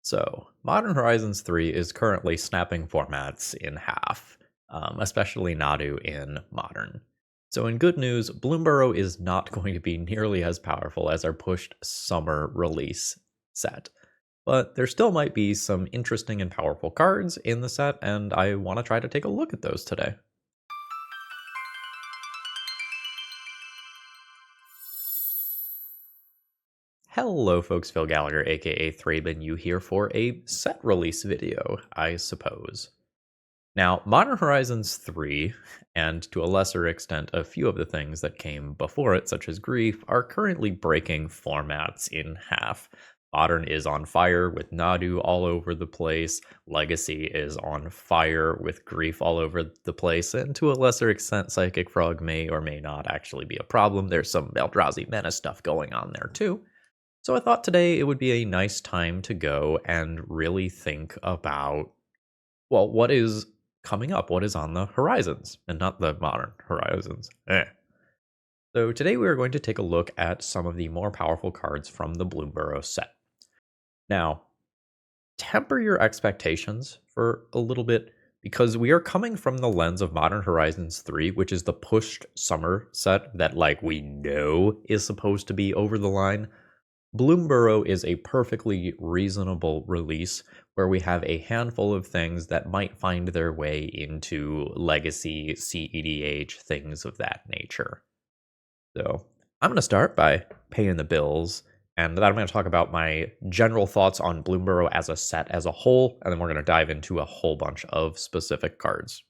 So, Modern Horizons 3 is currently snapping formats in half, especially Nadu in Modern. So, in good news, Bloomburrow is not going to be nearly as powerful as our pushed summer release set. But there still might be some interesting and powerful cards in the set, and I want to try to take a look at those today. Hello folks, Phil Gallagher aka ThrabenU here for a set release video, I suppose. Now, Modern Horizons 3, and to a lesser extent a few of the things that came before it, such as Grief, are currently breaking formats in half. Modern is on fire with Nadu all over the place, Legacy is on fire with Grief all over the place, and to a lesser extent Psychic Frog may or may not actually be a problem. There's some Eldrazi Menace stuff going on there too. So I thought today it would be a nice time to go and really think about, well, what is coming up? What is on the horizons? And not the modern horizons. So today we are going to take a look at some of the more powerful cards from the Bloomburrow set. Now, temper your expectations for a little bit, because we are coming from the lens of Modern Horizons 3, which is the pushed summer set that, like, we know is supposed to be over the line. Bloomburrow is a perfectly reasonable release where we have a handful of things that might find their way into Legacy, cEDH, things of that nature. So I'm going to start by paying the bills, and then I'm going to talk about my general thoughts on Bloomburrow as a set as a whole, and then we're going to dive into a whole bunch of specific cards.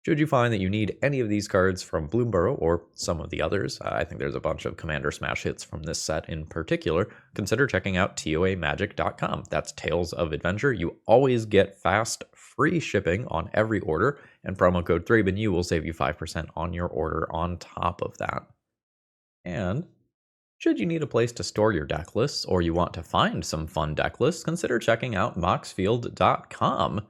Should you find that you need any of these cards from Bloomburrow or some of the others, I think there's a bunch of Commander Smash hits from this set in particular, consider checking out toamagic.com. That's Tales of Adventure. You always get fast, free shipping on every order, and promo code ThrabenU will save you 5% on your order on top of that. And should you need a place to store your deck lists, or you want to find some fun deck lists, consider checking out moxfield.com.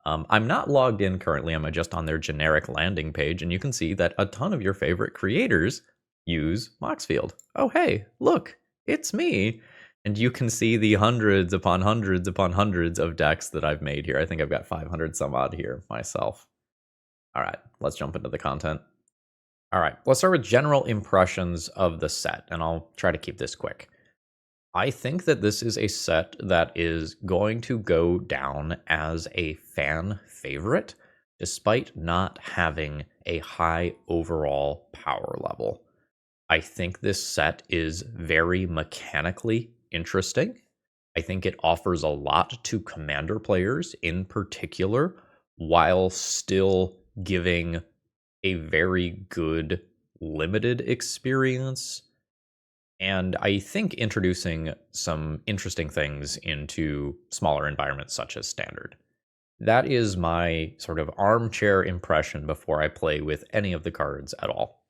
I'm not logged in currently, I'm just on their generic landing page, and you can see that a ton of your favorite creators use Moxfield. Oh hey, look, it's me! And you can see the hundreds upon hundreds upon hundreds of decks that I've made here. I think I've got 500 some odd here myself. Alright, let's jump into the content. Alright, let's start with general impressions of the set, and I'll try to keep this quick. I think that this is a set that is going to go down as a fan favorite, despite not having a high overall power level. I think this set is very mechanically interesting. I think it offers a lot to Commander players in particular, while still giving a very good limited experience. And I think introducing some interesting things into smaller environments such as Standard. That is my sort of armchair impression before I play with any of the cards at all.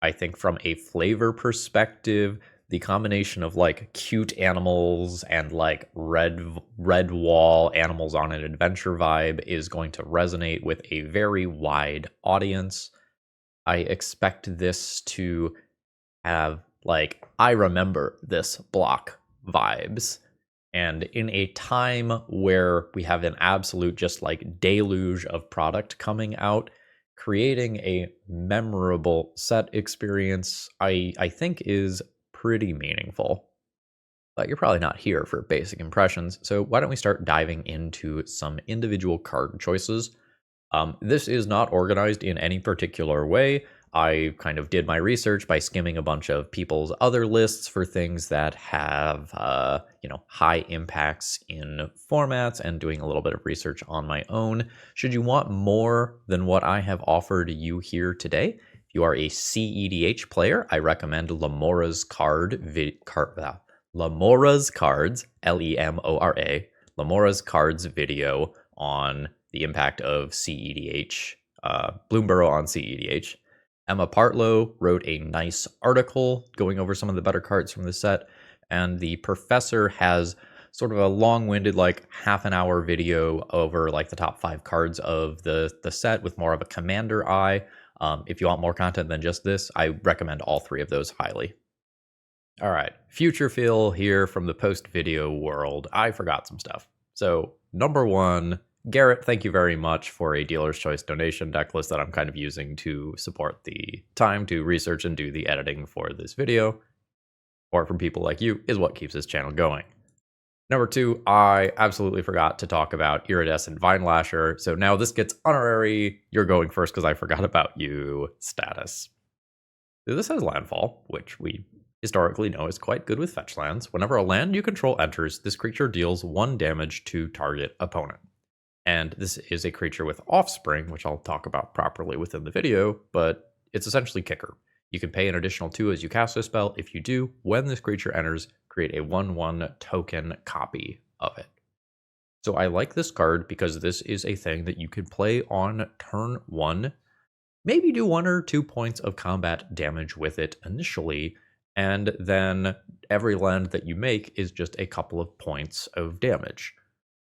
I think from a flavor perspective, the combination of like cute animals and like red wall animals on an adventure vibe is going to resonate with a very wide audience. I expect this to have like I remember this block vibes. And in a time where we have an absolute just like deluge of product coming out, creating a memorable set experience, I think is pretty meaningful. But you're probably not here for basic impressions, so why don't we start diving into some individual card choices. This is not organized in any particular way. I kind of did my research by skimming a bunch of people's other lists for things that have, high impacts in formats, and doing a little bit of research on my own. Should you want more than what I have offered you here today, if you are a cEDH player, I recommend Lamora's Cards, Lemora, Lamora's Cards video on the impact of cEDH, Bloomburrow on cEDH. Emma Partlow wrote a nice article going over some of the better cards from the set, and the professor has sort of a long-winded, like half an hour video over like the top 5 cards of the set with more of a commander eye. If you want more content than just this, I recommend all 3 of those highly. All right, future feel here from the post-video world. I forgot some stuff. So, number one, Garrett, thank you very much for a dealer's choice donation deck list that I'm kind of using to support the time to research and do the editing for this video. Or from people like you is what keeps this channel going. Number two, I absolutely forgot to talk about Iridescent Vine Lasher. So now this gets honorary, you're going first because I forgot about you status. So this has landfall, which we historically know is quite good with fetch lands. Whenever a land you control enters, this creature deals 1 damage to target opponent. And this is a creature with offspring, which I'll talk about properly within the video, but it's essentially kicker. You can pay an additional 2 as you cast a spell. If you do, when this creature enters, create a 1/1 token copy of it. So I like this card because this is a thing that you can play on turn 1, maybe do 1 or 2 points of combat damage with it initially, and then every land that you make is just a couple of points of damage.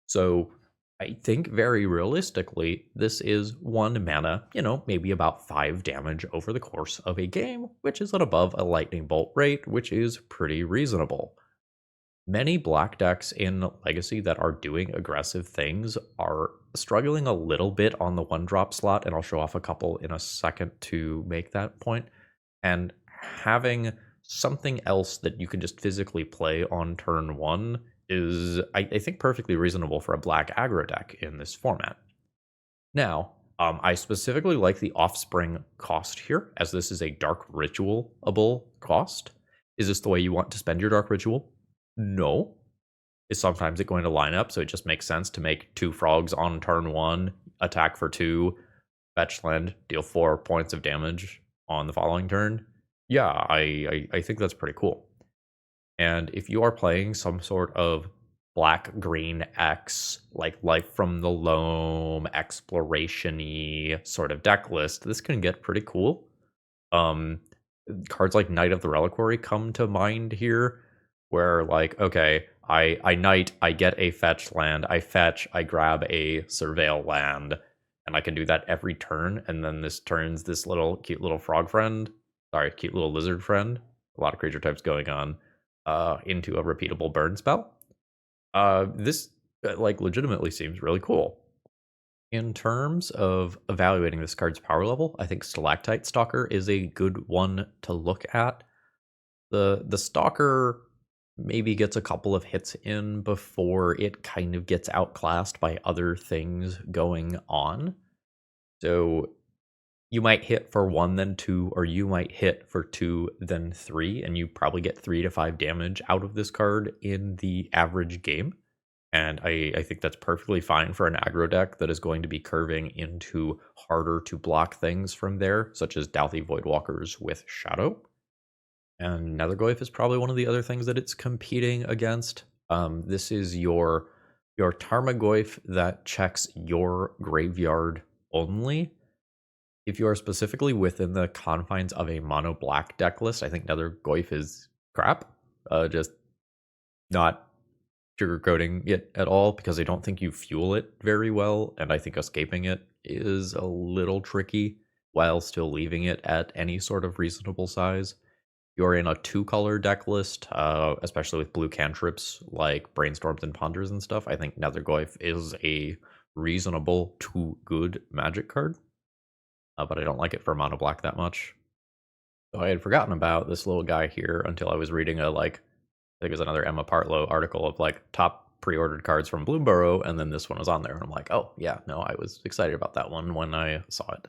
So I think very realistically, this is 1 mana, maybe about 5 damage over the course of a game, which is at above a lightning bolt rate, which is pretty reasonable. Many black decks in Legacy that are doing aggressive things are struggling a little bit on the 1-drop slot, and I'll show off a couple in a second to make that point. And having something else that you can just physically play on turn 1 is, I think, perfectly reasonable for a black aggro deck in this format. Now, I specifically like the offspring cost here, as this is a dark ritualable cost. Is this the way you want to spend your dark ritual? No. Is sometimes it going to line up, so it just makes sense to make 2 frogs on turn 1, attack for 2, fetch land, deal 4 points of damage on the following turn? Yeah, I think that's pretty cool. And if you are playing some sort of black-green X, like Life from the Loam, exploration-y sort of deck list, this can get pretty cool. Cards like Knight of the Reliquary come to mind here, where like, okay, I knight, I get a fetch land, I fetch, I grab a surveil land, and I can do that every turn, and then this turns this cute little frog friend, cute little lizard friend, a lot of creature types going on, into a repeatable burn spell. This legitimately seems really cool. In terms of evaluating this card's power level, I think Stalactite Stalker is a good one to look at. The Stalker maybe gets a couple of hits in before it kind of gets outclassed by other things going on. So you might hit for 1, then 2, or you might hit for 2, then 3, and you probably get 3 to 5 damage out of this card in the average game. And I think that's perfectly fine for an aggro deck that is going to be curving into harder to block things from there, such as Dauthi Voidwalkers with Shadow. And Nethergoyf is probably one of the other things that it's competing against. This is your Tarmogoyf that checks your graveyard only. If you are specifically within the confines of a mono black deck list, I think Nethergoyf is crap. Just not sugarcoating it at all, because I don't think you fuel it very well, and I think escaping it is a little tricky while still leaving it at any sort of reasonable size. You're in a 2-color deck list, especially with blue cantrips like Brainstorms and Ponders and stuff. I think Nethergoyf is a reasonable to good magic card. But I don't like it for mono black that much. So I had forgotten about this little guy here until I was reading I think it was another Emma Partlow article of top pre-ordered cards from Bloomburrow, and then this one was on there, and I'm like, oh yeah, no, I was excited about that one when I saw it.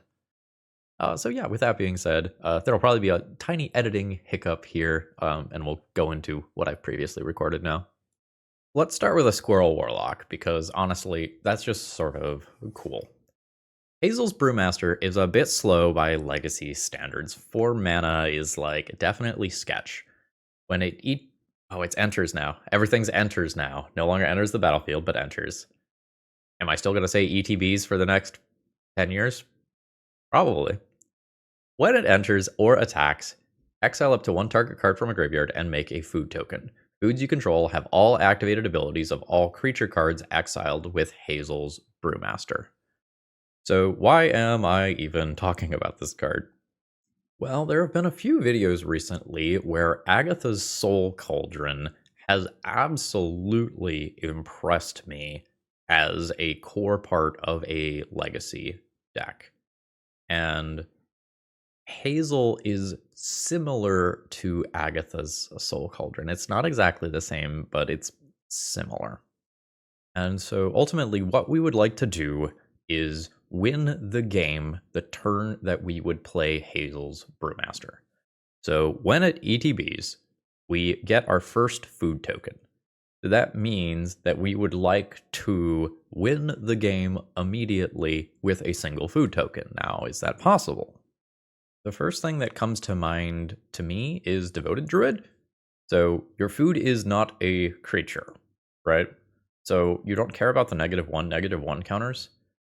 So yeah, with that being said, there'll probably be a tiny editing hiccup here, and we'll go into what I've previously recorded now. Let's start with a Squirrel Warlock, because honestly, that's just sort of cool. Hazel's Brewmaster is a bit slow by Legacy standards. 4 mana is definitely sketch. When it it enters now. Everything's enters now. No longer enters the battlefield, but enters. Am I still going to say ETBs for the next 10 years? Probably. When it enters or attacks, exile up to 1 target card from a graveyard and make a food token. Foods you control have all activated abilities of all creature cards exiled with Hazel's Brewmaster. So why am I even talking about this card? Well, there have been a few videos recently where Agatha's Soul Cauldron has absolutely impressed me as a core part of a legacy deck. And Hazel is similar to Agatha's Soul Cauldron. It's not exactly the same, but it's similar. And so ultimately, what we would like to do is win the game the turn that we would play Hazel's Brewmaster. So when it ETBs, we get our first food token. That means that we would like to win the game immediately with a single food token. Now, is that possible? The first thing that comes to mind to me is Devoted Druid. So your food is not a creature, right? So you don't care about the -1 counters.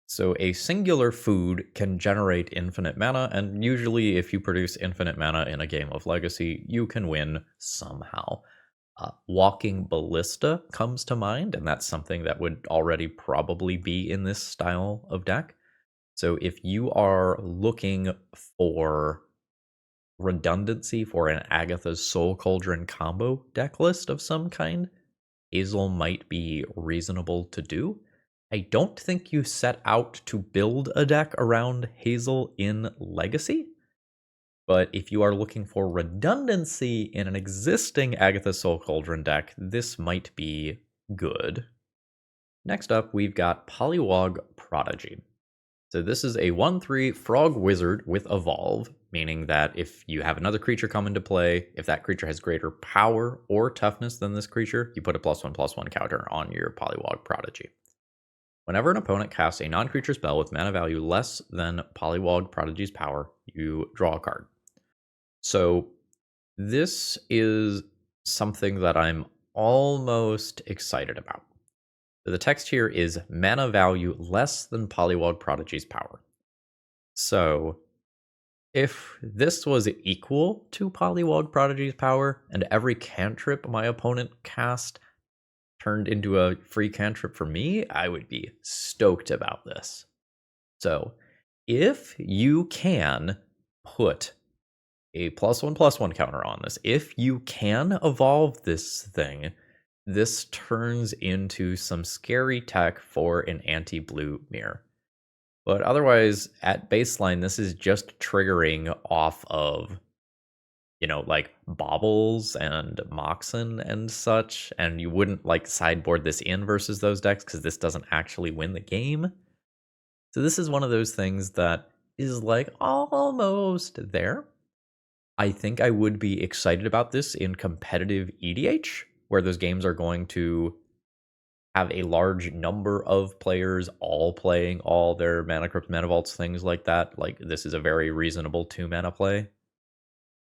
So a singular food can generate infinite mana, and usually if you produce infinite mana in a game of Legacy, you can win somehow. Walking Ballista comes to mind, and that's something that would already probably be in this style of deck. So if you are looking for redundancy for an Agatha's Soul Cauldron combo deck list of some kind, Hazel might be reasonable to do. I don't think you set out to build a deck around Hazel in Legacy, but if you are looking for redundancy in an existing Agatha Soul Cauldron deck, this might be good. Next up, we've got Polywog Prodigy. So this is a 1/3 frog wizard with evolve, meaning that if you have another creature come into play, if that creature has greater power or toughness than this creature, you put a +1/+1 counter on your Polywog Prodigy. Whenever an opponent casts a non-creature spell with mana value less than Polywog Prodigy's power, you draw a card. So this is something that I'm almost excited about. The text here is mana value less than Polywog Prodigy's power. So if this was equal to Polywog Prodigy's power, and every cantrip my opponent cast turned into a free cantrip for me, I would be stoked about this. So if you can put a +1/+1 counter on this, if you can evolve this thing, this turns into some scary tech for an anti-blue mirror. But otherwise, at baseline, this is just triggering off of, like Baubles and Moxen and such, and you wouldn't like sideboard this in versus those decks because this doesn't actually win the game. So this is one of those things that is like almost there. I think I would be excited about this in competitive EDH, where those games are going to have a large number of players all playing all their Mana Crypt, Mana Vaults, things like that. Like, this is a very reasonable 2-mana play.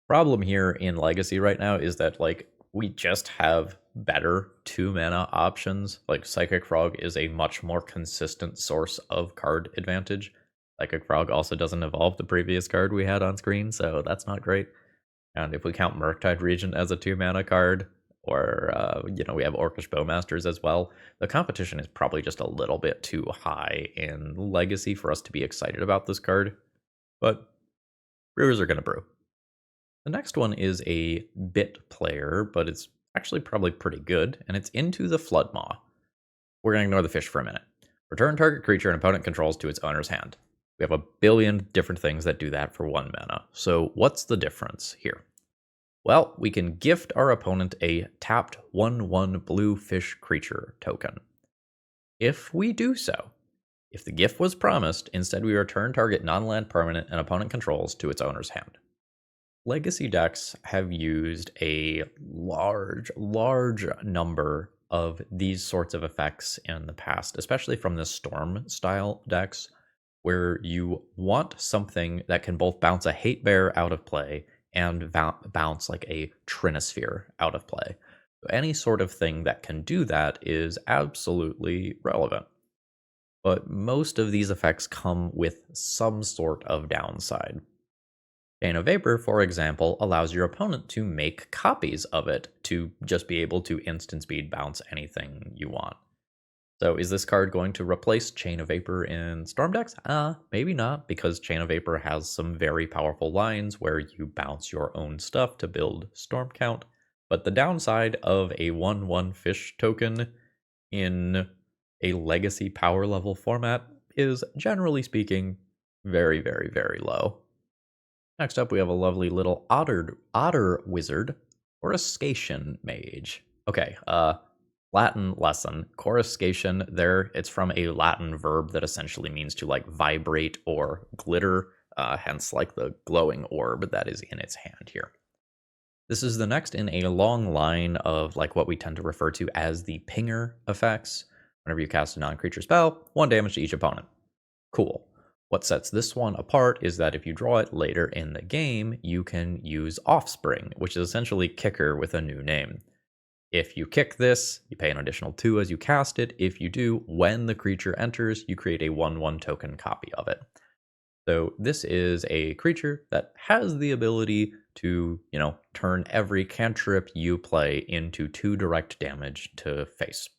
Problem here in Legacy right now is that, like, we just have better 2-mana options. Like, Psychic Frog is a much more consistent source of card advantage. Psychic Frog also doesn't evolve the previous card we had on screen, so that's not great. And if we count Murktide Regent as a 2-mana card, or, we have Orcish Bowmasters as well, the competition is probably just a little bit too high in Legacy for us to be excited about this card. But brewers are going to brew. The next one is a bit player, but it's actually probably pretty good, and it's Into the Floodmaw. We're going to ignore the fish for a minute. Return target creature an opponent controls to its owner's hand. We have a billion different things that do that for 1 mana. So what's the difference here? Well, we can gift our opponent a tapped 1/1 blue fish creature token. If we do so, if the gift was promised, instead we return target non-land permanent an opponent controls to its owner's hand. Legacy decks have used a large number of these sorts of effects in the past, especially from the Storm style decks, where you want something that can both bounce a Hate Bear out of play and bounce like a Trinisphere out of play. So any sort of thing that can do that is absolutely relevant. But most of these effects come with some sort of downside. Bane of Vapor, for example, allows your opponent to make copies of it to just be able to instant speed bounce anything you want. So is this card going to replace Chain of Vapor in Storm decks? Maybe not, because Chain of Vapor has some very powerful lines where you bounce your own stuff to build Storm count. But the downside of a 1/1 fish token in a legacy power level format is, generally speaking, very, very, very low. Next up, we have a lovely little otter wizard, Coruscation Mage. Okay, Latin lesson. Coruscation, there, it's from a Latin verb that essentially means to like vibrate or glitter, hence like the glowing orb that is in its hand here. This is the next in a long line of like what we tend to refer to as the pinger effects. Whenever you cast a non-creature spell, 1 damage to each opponent. Cool. What sets this one apart is that if you draw it later in the game, you can use Offspring, which is essentially Kicker with a new name. If you kick this, you pay an additional 2 as you cast it. If you do, when the creature enters, you create a 1/1 token copy of it. So this is a creature that has the ability to, turn every cantrip you play into 2 direct damage to face.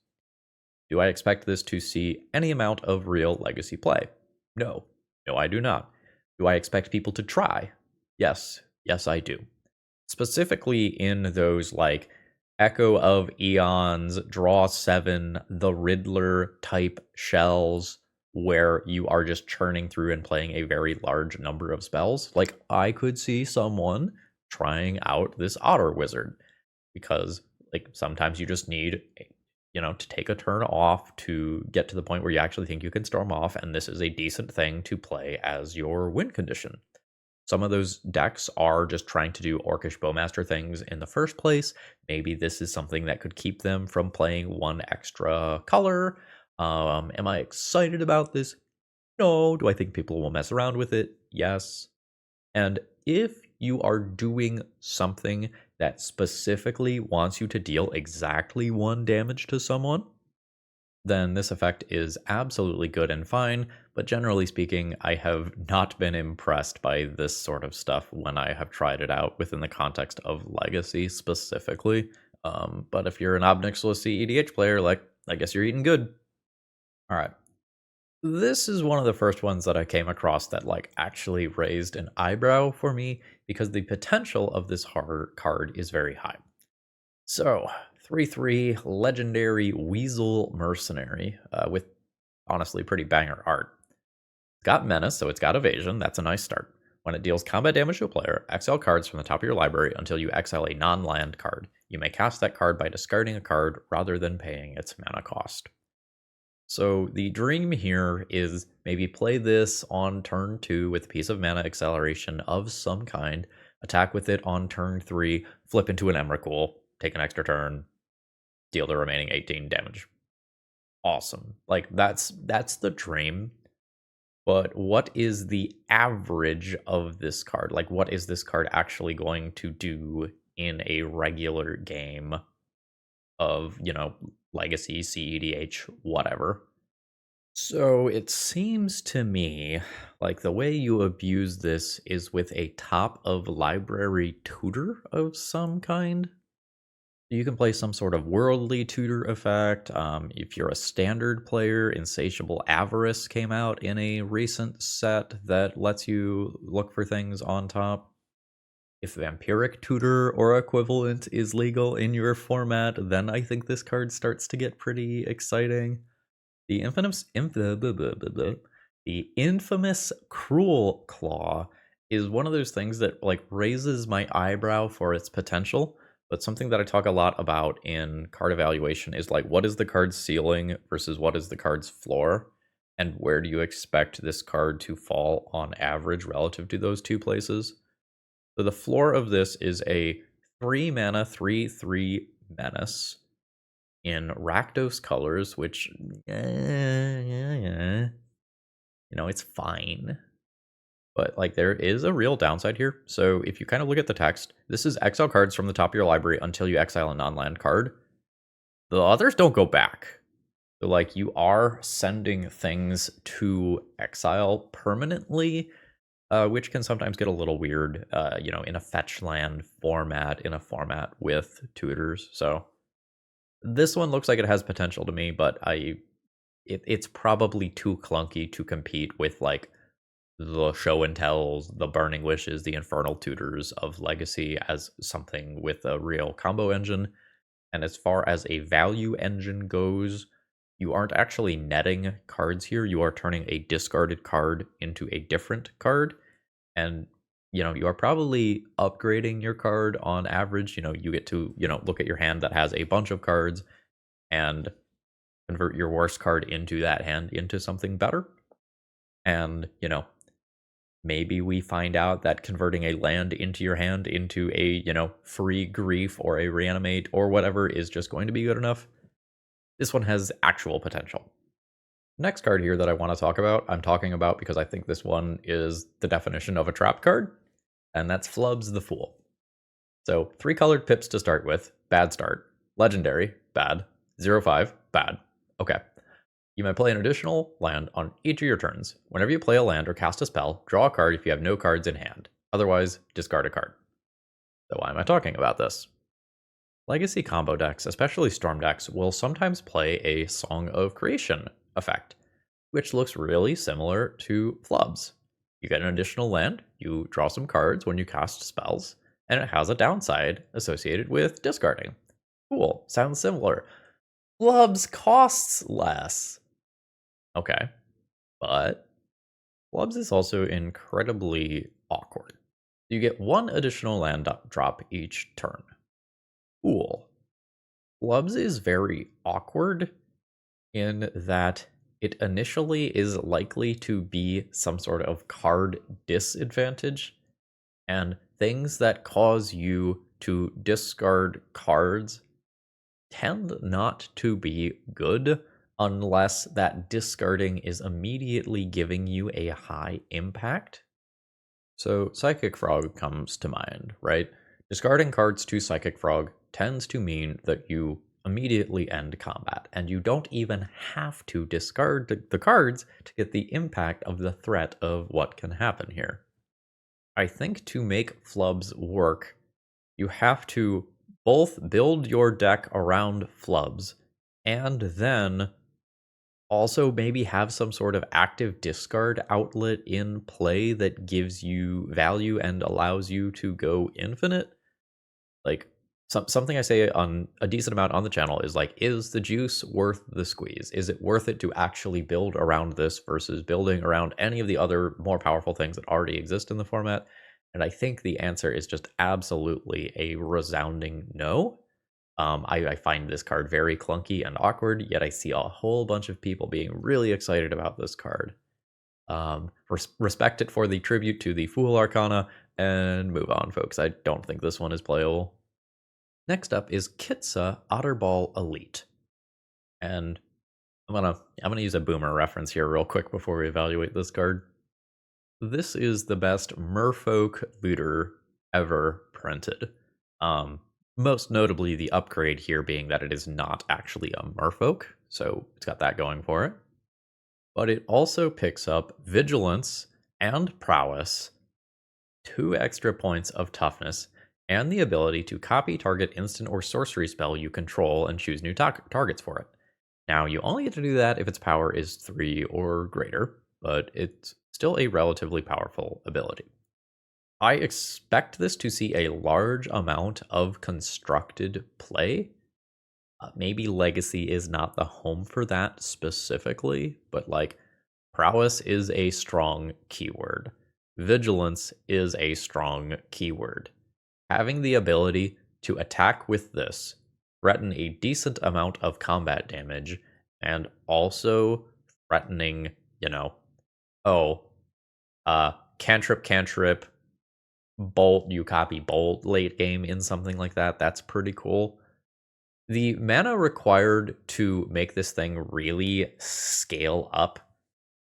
Do I expect this to see any amount of real legacy play? No. No, I do not. Do I expect people to try? Yes. Yes, I do. Specifically in those like Echo of Eons, Draw 7, the Riddler type shells where you are just churning through and playing a very large number of spells. Like, I could see someone trying out this Otter Wizard because, like, sometimes you just need, to take a turn off to get to the point where you actually think you can storm off, and this is a decent thing to play as your win condition. Some of those decks are just trying to do Orcish Bowmaster things in the first place. Maybe this is something that could keep them from playing 1 extra color. Am I excited about this? No. Do I think people will mess around with it? Yes. And if you are doing something that specifically wants you to deal exactly 1 damage to someone, then this effect is absolutely good and fine, but generally speaking, I have not been impressed by this sort of stuff when I have tried it out within the context of Legacy specifically. But if you're an Obnixilis cEDH player, I guess you're eating good. All right. This is one of the first ones that I came across that actually raised an eyebrow for me because the potential of this card is very high. So, 3/3 legendary Weasel Mercenary with honestly pretty banger art. It's got Menace, so it's got Evasion. That's a nice start. When it deals combat damage to a player, exile cards from the top of your library until you exile a non-land card. You may cast that card by discarding a card rather than paying its mana cost. So the dream here is maybe play this on turn 2 with a piece of mana acceleration of some kind, attack with it on turn 3, flip into an Emrakul, take an extra turn, deal the remaining 18 damage. Awesome. That's the dream. But what is the average of this card? What is this card actually going to do in a regular game of, Legacy, cEDH, whatever? So it seems to me like the way you abuse this is with a top of library tutor of some kind. You can play some sort of worldly tutor effect. If you're a standard player, Insatiable Avarice came out in a recent set that lets you look for things on top. If Vampiric Tutor or equivalent is legal in your format, then I think this card starts to get pretty exciting. The infamous Cruel Claw is one of those things that raises my eyebrow for its potential, but something that I talk a lot about in card evaluation is what is the card's ceiling versus what is the card's floor, and where do you expect this card to fall on average relative to those two places. So the floor of this is a 3 mana 3/3 Menace in Rakdos colors, which, it's fine. But there is a real downside here. So if you kind of look at the text, this is exile cards from the top of your library until you exile a non-land card. The others don't go back. So you are sending things to exile permanently, which can sometimes get a little weird, in a fetch land format, in a format with tutors. So this one looks like it has potential to me, but I it's probably too clunky to compete with like the show and tells, the burning wishes, the infernal tutors of legacy as something with a real combo engine. And as far as a value engine goes, you aren't actually netting cards here. You are turning a discarded card into a different card. And, you are probably upgrading your card on average. You get to, look at your hand that has a bunch of cards and convert your worst card into that hand into something better. And, maybe we find out that converting a land into your hand into a, free grief or a reanimate or whatever is just going to be good enough. This one has actual potential. Next card here that I want to talk about, I'm talking about because I think this one is the definition of a trap card, and that's Flubs the Fool. So 3 colored pips to start with, bad start. Legendary, bad. 0/5, bad. Okay. You may play an additional land on each of your turns. Whenever you play a land or cast a spell, draw a card if you have no cards in hand. Otherwise, discard a card. So why am I talking about this? Legacy combo decks, especially Storm decks, will sometimes play a Song of Creation effect, which looks really similar to Flubs. You get an additional land, you draw some cards when you cast spells, and it has a downside associated with discarding. Cool, sounds similar. Flubs costs less. Okay, but Flubs is also incredibly awkward. You get 1 additional land drop each turn. Cool. Flubs is very awkward in that it initially is likely to be some sort of card disadvantage, and things that cause you to discard cards tend not to be good unless that discarding is immediately giving you a high impact. So Psychic Frog comes to mind, right? Discarding cards to Psychic Frog tends to mean that you immediately end combat, and you don't even have to discard the cards to get the impact of the threat of what can happen here. I think to make Flubs work, you have to both build your deck around Flubs and then also maybe have some sort of active discard outlet in play that gives you value and allows you to go infinite. Like something I say on a decent amount on the channel is like, is the juice worth the squeeze? Is it worth it to actually build around this versus building around any of the other more powerful things that already exist in the format? And I think the answer is just absolutely a resounding no. I find this card very clunky and awkward, yet I see a whole bunch of people being really excited about this card. Respect it for the tribute to the Fool Arcana, and move on, folks. I don't think this one is playable. Next up is Kitsa Otterball Elite. And I'm gonna use a boomer reference here real quick before we evaluate this card. This is the best Merfolk looter ever printed. Most notably, the upgrade here being that it is not actually a merfolk, so it's got that going for it. But it also picks up vigilance and prowess, 2 extra points of toughness, and the ability to copy target instant or sorcery spell you control and choose new targets for it. Now, you only get to do that if its power is 3 or greater, but it's still a relatively powerful ability. I expect this to see a large amount of constructed play. Maybe Legacy is not the home for that specifically, but like prowess is a strong keyword. Vigilance is a strong keyword. Having the ability to attack with this, threaten a decent amount of combat damage, and also threatening, cantrip, bolt, you copy bolt late game in something like that. That's pretty cool. The mana required to make this thing really scale up,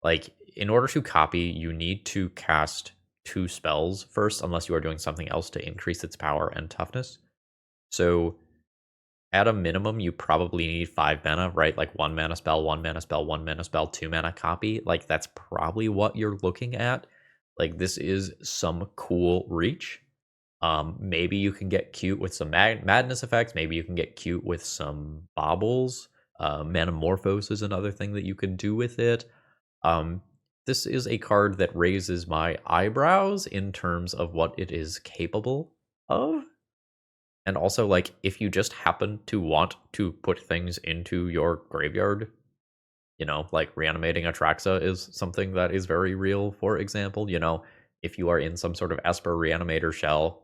like in order to copy, you need to cast 2 spells first, unless you are doing something else to increase its power and toughness. So at a minimum, you probably need 5 mana, right? Like 1 mana spell, 1 mana spell, 1 mana spell, 2 mana copy. Like that's probably what you're looking at. Like this is some cool reach. Maybe you can get cute with some madness effects. Maybe you can get cute with some baubles. Manamorphose is another thing that you could do with it. Um, this is a card that raises my eyebrows in terms of what it is capable of. And also, like, if you just happen to want to put things into your graveyard, like reanimating Atraxa is something that is very real, for example. If you are in some sort of Esper reanimator shell,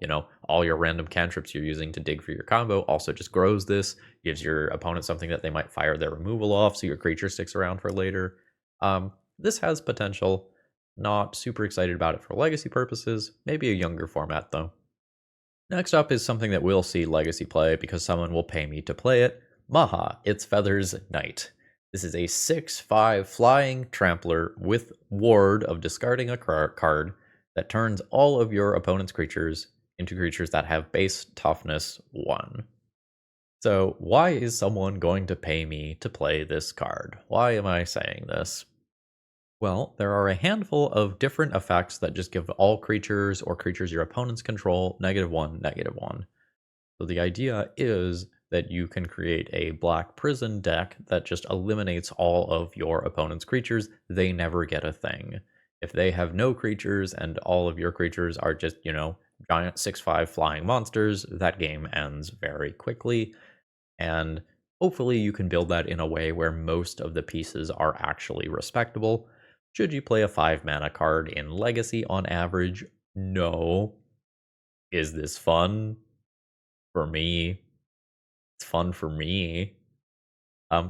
all your random cantrips you're using to dig for your combo also just grows this, gives your opponent something that they might fire their removal off, so your creature sticks around for later. This has potential. Not super excited about it for legacy purposes. Maybe a younger format, though. Next up is something that will see legacy play because someone will pay me to play it. Maha, Its Feathers Knight. This is a 6/5 flying trampler with ward of discarding a card that turns all of your opponent's creatures into creatures that have base toughness 1. So why is someone going to pay me to play this card? Why am I saying this? Well, there are a handful of different effects that just give all creatures or creatures your opponents control -1, -1. So the idea is that you can create a black prison deck that just eliminates all of your opponent's creatures. They never get a thing. If they have no creatures and all of your creatures are just, giant 6/5 flying monsters, that game ends very quickly. And hopefully you can build that in a way where most of the pieces are actually respectable. Should you play a 5 mana card in Legacy on average? No. Is this fun? For me. It's fun for me.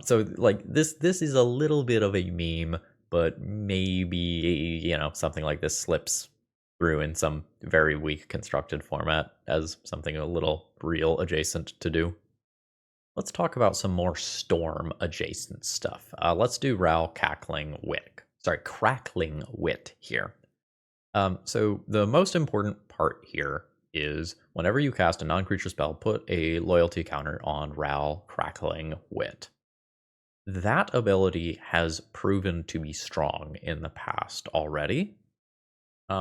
So like this is a little bit of a meme, but maybe, something like this slips through in some very weak constructed format as something a little real adjacent to do. Let's talk about some more Storm adjacent stuff. Let's do Ral Crackling Wit here. So the most important part here is whenever you cast a non-creature spell, put a loyalty counter on Ral Crackling Wit. That ability has proven to be strong in the past already.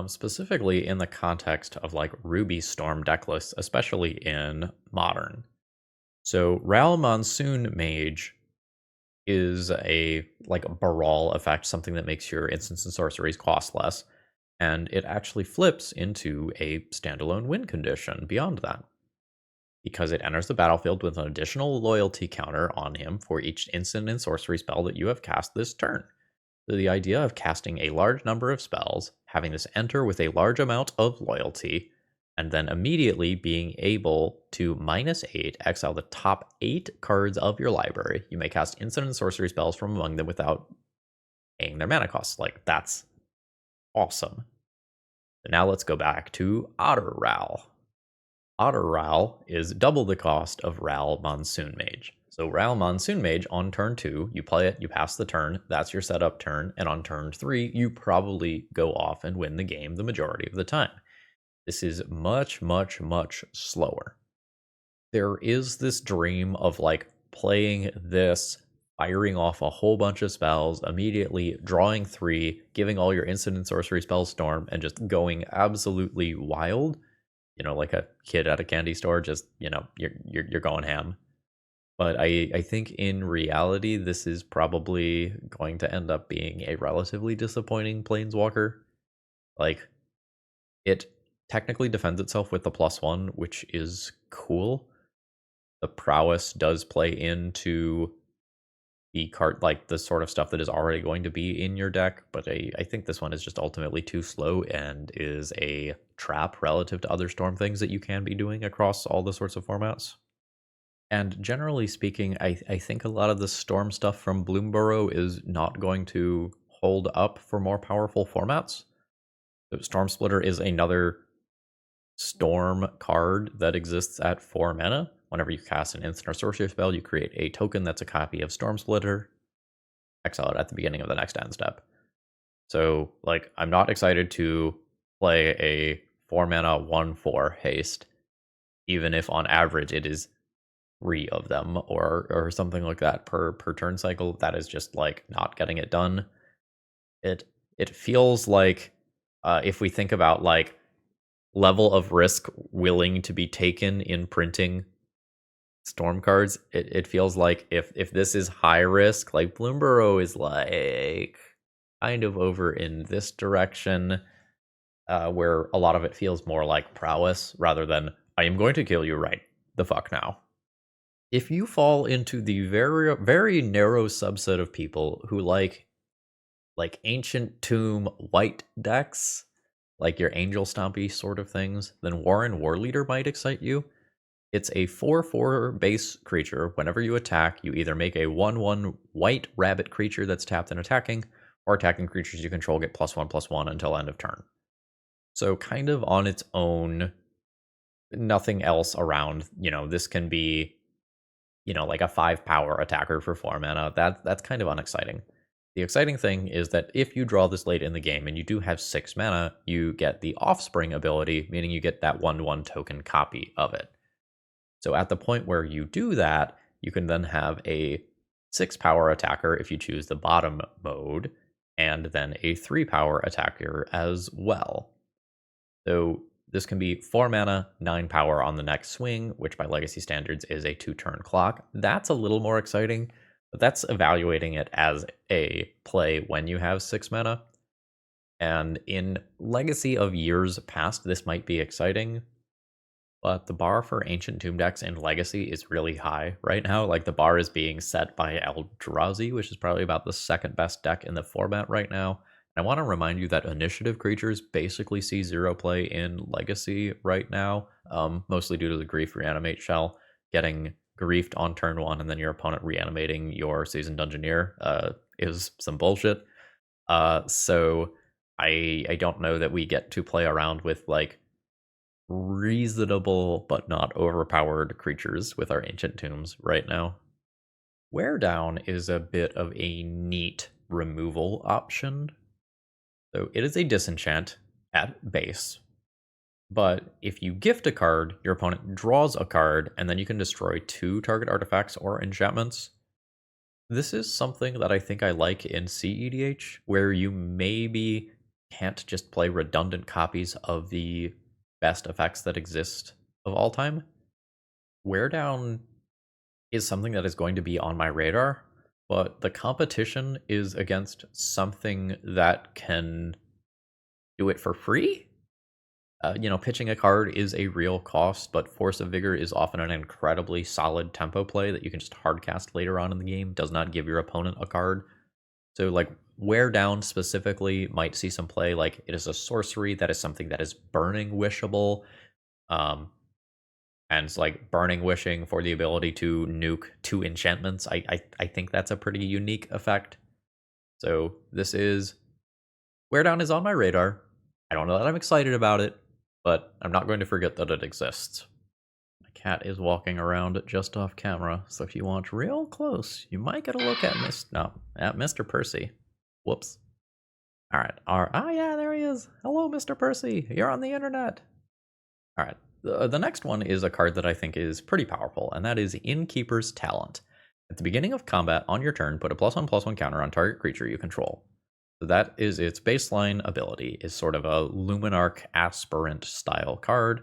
Specifically in the context of like Ruby Storm decklists, especially in Modern. So Ral Monsoon Mage is a like Baral effect, something that makes your instants and sorceries cost less, and it actually flips into a standalone win condition beyond that. Because it enters the battlefield with an additional loyalty counter on him for each instant and sorcery spell that you have cast this turn. So the idea of casting a large number of spells, having this enter with a large amount of loyalty, and then immediately being able to -8 exile the top 8 cards of your library. You may cast instant and sorcery spells from among them without paying their mana costs. Like, that's awesome. So now let's go back to Otter Ral. Otter Ral is double the cost of Ral Monsoon Mage. So Ral Monsoon Mage on turn 2, you play it, you pass the turn, that's your setup turn, and on turn 3, you probably go off and win the game the majority of the time. This is much, much, much slower. There is this dream of like playing this, firing off a whole bunch of spells, immediately drawing 3, giving all your instant and sorcery spells storm, and just going absolutely wild. Like a kid at a candy store, just you're going ham. But I think in reality, this is probably going to end up being a relatively disappointing Planeswalker. Like, it technically defends itself with the +1, which is cool. The prowess does play into the card, like the sort of stuff that is already going to be in your deck, but I think this one is just ultimately too slow and is a trap relative to other Storm things that you can be doing across all the sorts of formats. And generally speaking, I think a lot of the Storm stuff from Bloomburrow is not going to hold up for more powerful formats. So Storm Splitter is another Storm card that exists at 4 mana. Whenever you cast an instant or sorcery spell, you create a token that's a copy of Storm Splitter. Exile it at the beginning of the next end step. So, like, I'm not excited to play a 4 mana 1/4 haste, even if on average it is 3 of them or something like that per turn cycle. That is just like not getting it done. It feels like if we think about like level of risk willing to be taken in printing Storm cards, it feels like if this is high risk, like Bloomburrow is like kind of over in this direction, where a lot of it feels more like prowess rather than I am going to kill you right the fuck now. If you fall into the very very narrow subset of people who like ancient tomb white decks, like your angel stompy sort of things, then Warren Warleader might excite you. It's a 4/4 base creature. Whenever you attack, you either make a 1/1 white rabbit creature that's tapped and attacking, or attacking creatures you control get +1/+1 until end of turn. So kind of on its own, nothing else around. This can be, like a 5 power attacker for 4 mana. That's kind of unexciting. The exciting thing is that if you draw this late in the game and you do have 6 mana, you get the Offspring ability, meaning you get that 1/1 token copy of it. So at the point where you do that, you can then have a 6-power attacker if you choose the bottom mode, and then a 3-power attacker as well. So this can be 4 mana, 9 power on the next swing, which by Legacy standards is a 2-turn clock. That's a little more exciting, but that's evaluating it as a play when you have 6 mana. And in Legacy of years past, this might be exciting, but the bar for Ancient Tomb decks in Legacy is really high right now. Like, the bar is being set by Eldrazi, which is probably about the second best deck in the format right now. And I want to remind you that initiative creatures basically see 0 play in Legacy right now, mostly due to the Grief Reanimate Shell. Getting griefed on turn 1 and then your opponent reanimating your Seasoned Dungeoneer is some bullshit. So I don't know that we get to play around with, like, reasonable but not overpowered creatures with our Ancient Tombs right now. Wear Down is a bit of a neat removal option. So it is a disenchant at base, but if you gift a card, your opponent draws a card, and then you can destroy 2 target artifacts or enchantments. This is something that I think I like in cEDH, where you maybe can't just play redundant copies of the best effects that exist of all time. Wear Down is something that is going to be on my radar, but the competition is against something that can do it for free. Pitching a card is a real cost, but Force of Vigor is often an incredibly solid tempo play that you can just hardcast later on in the game. Does not give your opponent a card. So, like, Wear Down specifically might see some play. Like, it is a sorcery that is something that is burning wishable. And it's like burning wishing for the ability to nuke 2 enchantments. I think that's a pretty unique effect. So this is Wear Down is on my radar. I don't know that I'm excited about it, but I'm not going to forget that it exists. My cat is walking around just off camera, so if you watch real close, you might get a look at Mr. Percy. Whoops. All right. Oh yeah, there he is. Hello, Mr. Percy. You're on the internet. All right. The next one is a card that I think is pretty powerful, and that is Innkeeper's Talent. At the beginning of combat on your turn, put a +1/+1 counter on target creature you control. So that is its baseline ability, is sort of a Luminarch Aspirant style card,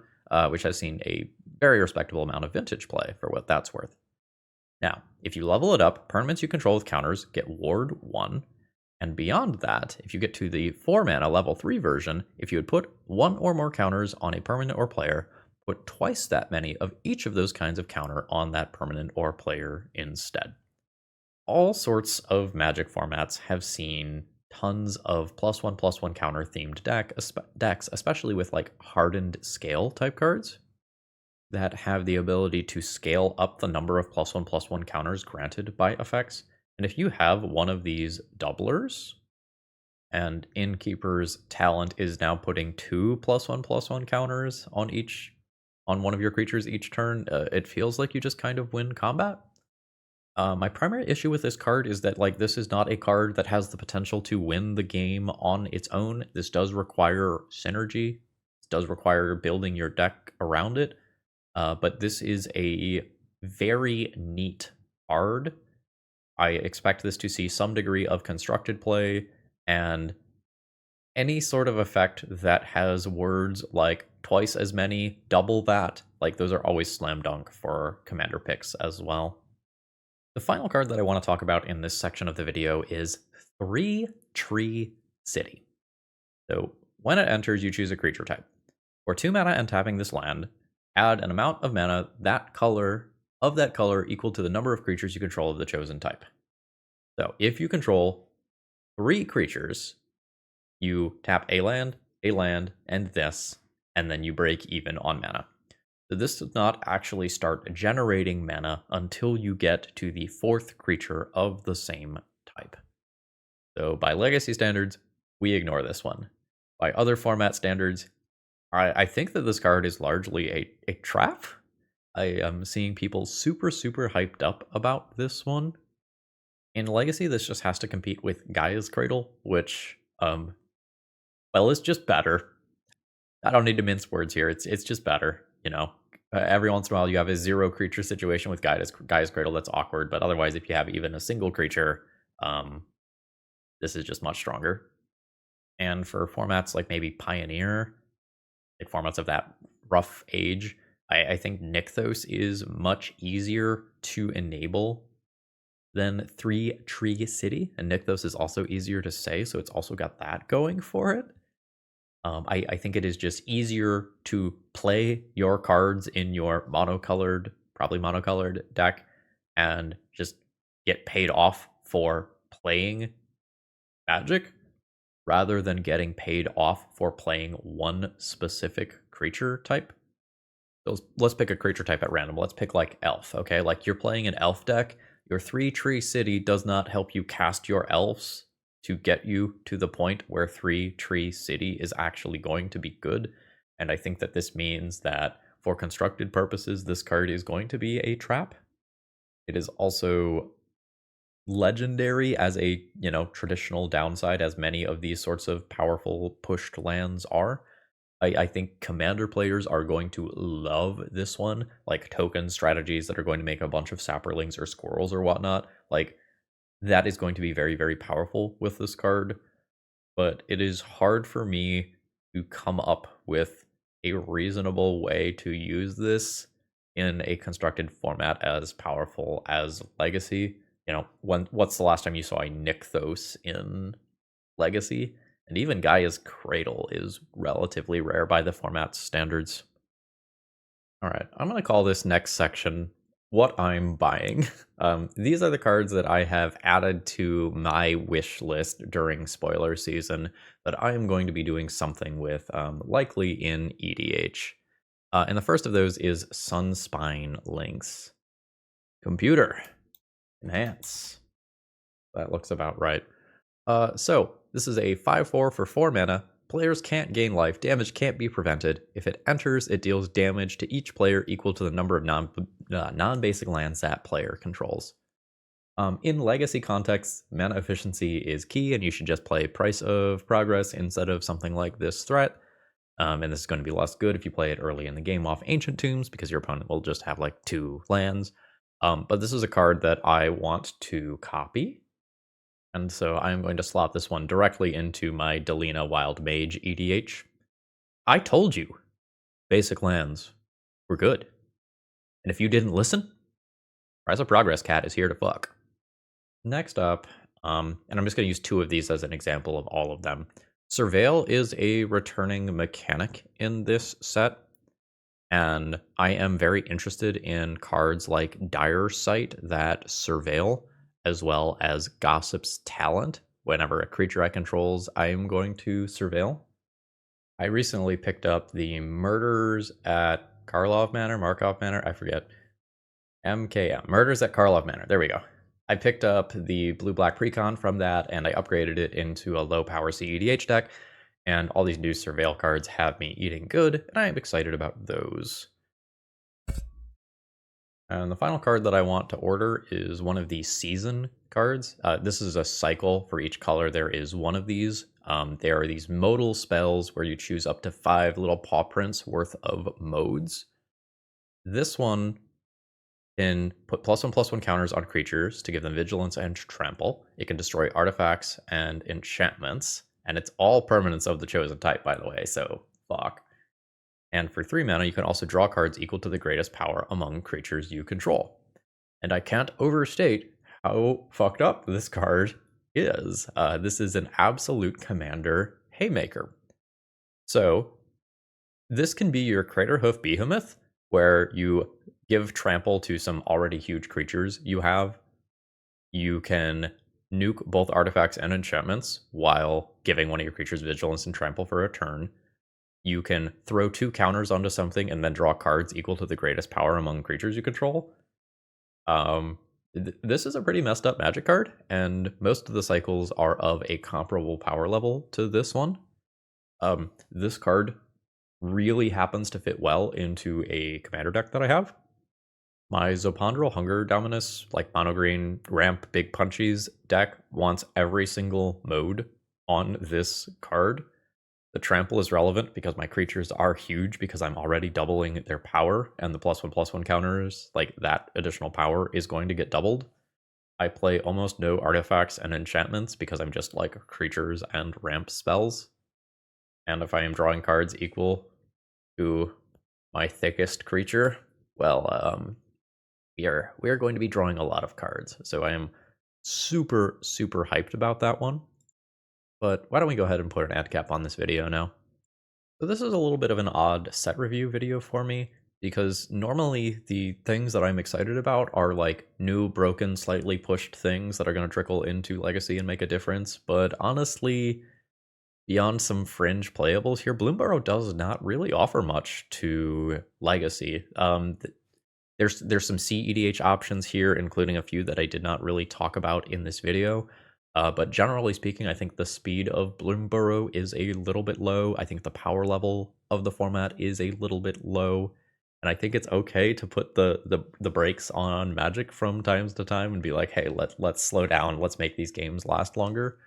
which has seen a very respectable amount of vintage play for what that's worth. Now, if you level it up, permanents you control with counters get Ward 1, and beyond that, if you get to the 4 mana level 3 version, if you would put 1 or more counters on a permanent or player, put twice that many of each of those kinds of counter on that permanent or player instead. All sorts of Magic formats have seen tons of +1/+1 counter themed decks, especially with like hardened scale type cards that have the ability to scale up the number of +1/+1 counters granted by effects. And if you have one of these doublers, and Innkeeper's Talent is now putting 2 +1/+1 counters on one of your creatures each turn, it feels like you just kind of win combat. My primary issue with this card is that, like, this is not a card that has the potential to win the game on its own. This does require synergy. It does require building your deck around it. But this is a very neat card. I expect this to see some degree of constructed play, and any sort of effect that has words like twice as many, double that, Like, those are always slam dunk for commander picks as well. The final card that I want to talk about in this section of the video is 3 Tree City. So, when it enters, you choose a creature type. For 2 mana and tapping this land, add an amount of mana that color equal to the number of creatures you control of the chosen type. So, if you control 3 creatures, you tap a land, and this, and then you break even on mana. So this does not actually start generating mana until you get to the 4th creature of the same type. So by Legacy standards, we ignore this one. By other format standards, I think that this card is largely a trap. I am seeing people super hyped up about this one. In Legacy, this just has to compete with Gaia's Cradle, which, well, it's just better. I don't need to mince words here. It's just better, you know. Every once in a while, you have a 0 creature situation with Gaia's Cradle that's awkward, but otherwise, if you have even a single creature, this is just much stronger. And for formats like maybe Pioneer, like formats of that rough age, I think Nykthos is much easier to enable than 3 Tree City, and Nykthos is also easier to say, so it's also got that going for it. I think it is just easier to play your cards in your probably monocolored deck, and just get paid off for playing Magic, rather than getting paid off for playing one specific creature type. So let's pick a creature type at random. Let's pick like Elf, okay? Like you're playing an Elf deck, your 3 Tree City does not help you cast your Elves to get you to the point where 3 Tree City is actually going to be good. And I think that this means that for constructed purposes, this card is going to be a trap. It is also legendary as a, traditional downside, as many of these sorts of powerful pushed lands are. I think commander players are going to love this one, like token strategies that are going to make a bunch of sapperlings or squirrels or whatnot. Like, that is going to be very powerful with this card, but it is hard for me to come up with a reasonable way to use this in a constructed format as powerful as Legacy. What's the last time you saw a Nykthos in Legacy? And even Gaia's Cradle is relatively rare by the format standards. All right, I'm going to call this next section what I'm buying. These are the cards that I have added to my wish list during spoiler season that I am going to be doing something with, likely in EDH. And the first of those is Sunspine Lynx. Computer. Enhance. That looks about right. So, this is a 5/4 for 4 mana. Players can't gain life. Damage can't be prevented. If it enters, it deals damage to each player equal to the number of non-basic lands that player controls. In Legacy contexts, mana efficiency is key, and you should just play Price of Progress instead of something like this threat. And this is going to be less good if you play it early in the game off Ancient Tombs, because your opponent will just have like 2 lands. But this is a card that I want to copy. And so I'm going to slot this one directly into my Delina Wild Mage EDH. I told you, basic lands were good. And if you didn't listen, Rise of Progress Cat is here to fuck. Next up, and I'm just going to use 2 of these as an example of all of them. Surveil is a returning mechanic in this set, and I am very interested in cards like Dire Sight that surveil, as well as Gossip's Talent. Whenever a creature I controls, I am going to surveil. I recently picked up the Murders at Markov Manor, I forget. MKM, Murders at Karlov Manor, there we go. I picked up the blue-black precon from that, and I upgraded it into a low-power cEDH deck, and all these new surveil cards have me eating good, and I am excited about those. And the final card that I want to order is one of the season cards. This is a cycle. For each color, there is one of these. There are these modal spells where you choose up to 5 little paw prints worth of modes. This one can put +1/+1 counters on creatures to give them vigilance and trample. It can destroy artifacts and enchantments. And it's all permanents of the chosen type, by the way, so fuck. And for 3 mana, you can also draw cards equal to the greatest power among creatures you control. And I can't overstate how fucked up this card is. This is an absolute commander haymaker. So this can be your Craterhoof Behemoth, where you give trample to some already huge creatures you have. You can nuke both artifacts and enchantments while giving one of your creatures vigilance and trample for a turn. You can throw 2 counters onto something and then draw cards equal to the greatest power among creatures you control. This is a pretty messed up Magic card, and most of the cycles are of a comparable power level to this one. This card really happens to fit well into a commander deck that I have. My Zopondral Hunger Dominus, like mono green ramp big punchies deck, wants every single mode on this card. The trample is relevant because my creatures are huge because I'm already doubling their power, and the +1/+1 counters, like that additional power, is going to get doubled. I play almost no artifacts and enchantments because I'm just like creatures and ramp spells. And if I am drawing cards equal to my thickest creature, well, we are going to be drawing a lot of cards. So I am super hyped about that one. But why don't we go ahead and put an ad cap on this video now? So this is a little bit of an odd set review video for me, because normally the things that I'm excited about are like new, broken, slightly pushed things that are going to trickle into Legacy and make a difference. But honestly, beyond some fringe playables here, Bloomburrow does not really offer much to Legacy. There's some cEDH options here, including a few that I did not really talk about in this video. But generally speaking, I think the speed of Bloomburrow is a little bit low. I think the power level of the format is a little bit low. And I think it's okay to put the brakes on Magic from times to time and be like, hey, let's slow down. Let's make these games last longer.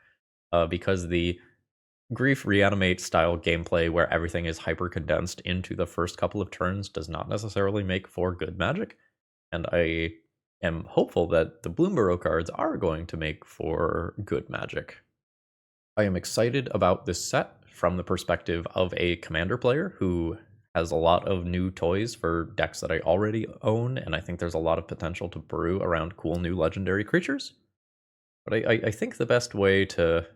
Because the Grief Reanimate style gameplay where everything is hyper condensed into the first couple of turns does not necessarily make for good Magic. And I am hopeful that the Bloomburrow cards are going to make for good Magic. I am excited about this set from the perspective of a commander player who has a lot of new toys for decks that I already own, and I think there's a lot of potential to brew around cool new legendary creatures. But I think the best way to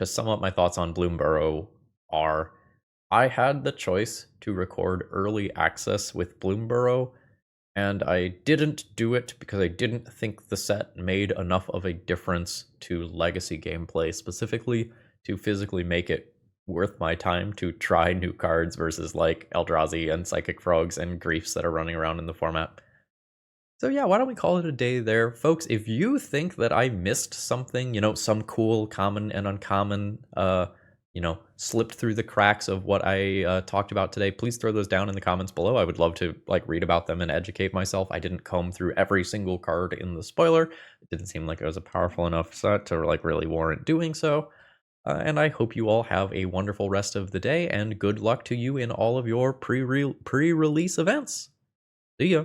sum up my thoughts on Bloomburrow are, I had the choice to record early access with Bloomburrow, and I didn't do it because I didn't think the set made enough of a difference to Legacy gameplay, specifically to physically make it worth my time to try new cards versus like Eldrazi and Psychic Frogs and Griefs that are running around in the format. So yeah, why don't we call it a day there? Folks, if you think that I missed something, some cool common and uncommon, slipped through the cracks of what I talked about today, please throw those down in the comments below. I would love to read about them and educate myself. I didn't comb through every single card in the spoiler. It didn't seem like it was a powerful enough set to really warrant doing so. And I hope you all have a wonderful rest of the day, and good luck to you in all of your pre-release events. See ya.